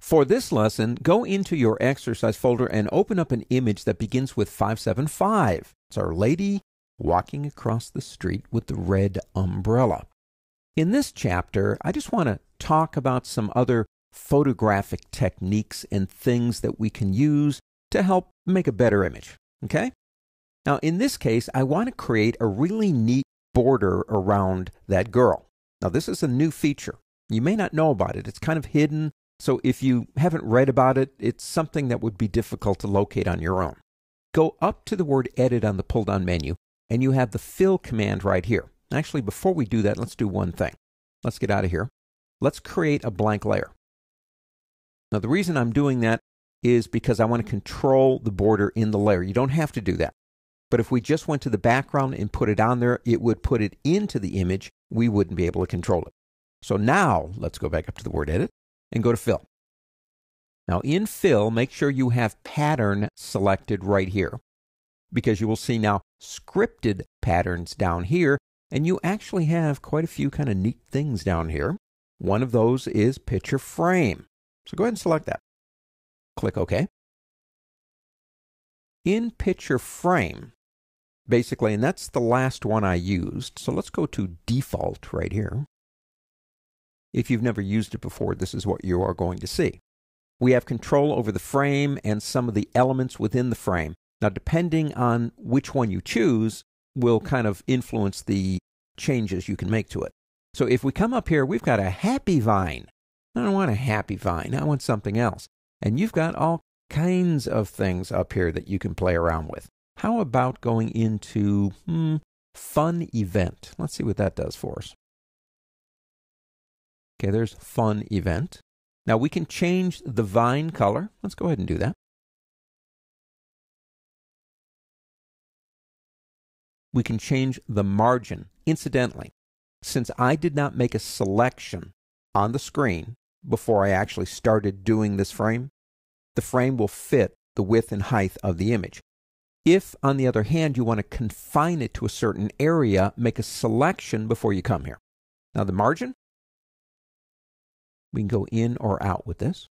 For this lesson, go into your exercise folder and open up an image that begins with 575. It's Our Lady walking across the street with the red umbrella. In this chapter, I just want to talk about some other photographic techniques and things that we can use to help make a better image. Okay? Now, in this case, I want to create a really neat border around that girl. Now, this is a new feature. You may not know about it. It's kind of hidden. So if you haven't read about it, it's something that would be difficult to locate on your own. Go up to the word Edit on the pull-down menu, and you have the Fill command right here. Actually, before we do that, let's do one thing. Let's get out of here. Let's create a blank layer. Now, the reason I'm doing that is because I want to control the border in the layer. You don't have to do that. But if we just went to the background and put it on there, it would put it into the image. We wouldn't be able to control it. So now, let's go back up to the word Edit and go to Fill. Now in Fill, make sure you have Pattern selected right here, because you will see now scripted patterns down here, and you actually have quite a few kind of neat things down here. One of those is Picture Frame. So go ahead and select that. Click OK. In Picture Frame, basically, and that's the last one I used, so let's go to Default right here. If you've never used it before, this is what you are going to see. We have control over the frame and some of the elements within the frame. Now, depending on which one you choose, will kind of influence the changes you can make to it. So if we come up here, we've got a happy vine. I don't want a happy vine. I want something else. And you've got all kinds of things up here that you can play around with. How about going into Fun Event? Let's see what that does for us. Okay, there's Fun Event. Now we can change the vine color. Let's go ahead and do that. We can change the margin. Incidentally, since I did not make a selection on the screen before I actually started doing this frame, the frame will fit the width and height of the image. If, on the other hand, you want to confine it to a certain area, make a selection before you come here. Now the margin, we can go in or out with this.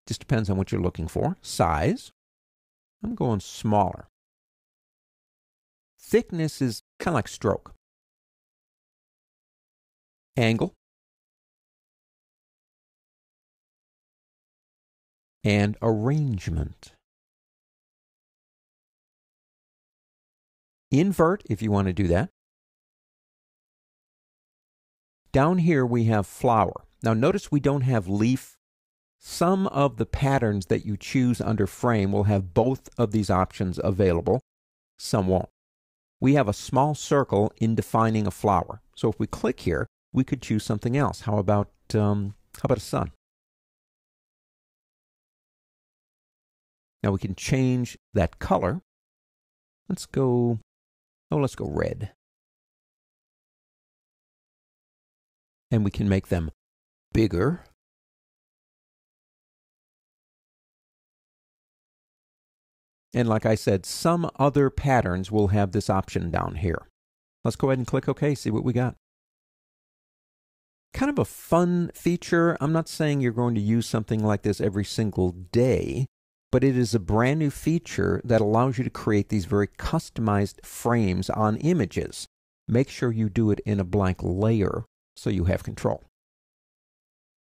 Just depends on what you're looking for. Size, I'm going smaller. Thickness is kind of like stroke. Angle. And arrangement. Invert if you want to do that. Down here we have flower. Now notice we don't have leaf. Some of the patterns that you choose under frame will have both of these options available. Some won't. We have a small circle in defining a flower. So if we click here, we could choose something else. How about a sun? Now we can change that color. Let's go red. And we can make them bigger. And like I said, some other patterns will have this option down here. Let's go ahead and click OK, see what we got. Kind of a fun feature. I'm not saying you're going to use something like this every single day, but it is a brand new feature that allows you to create these very customized frames on images. Make sure you do it in a blank layer so you have control.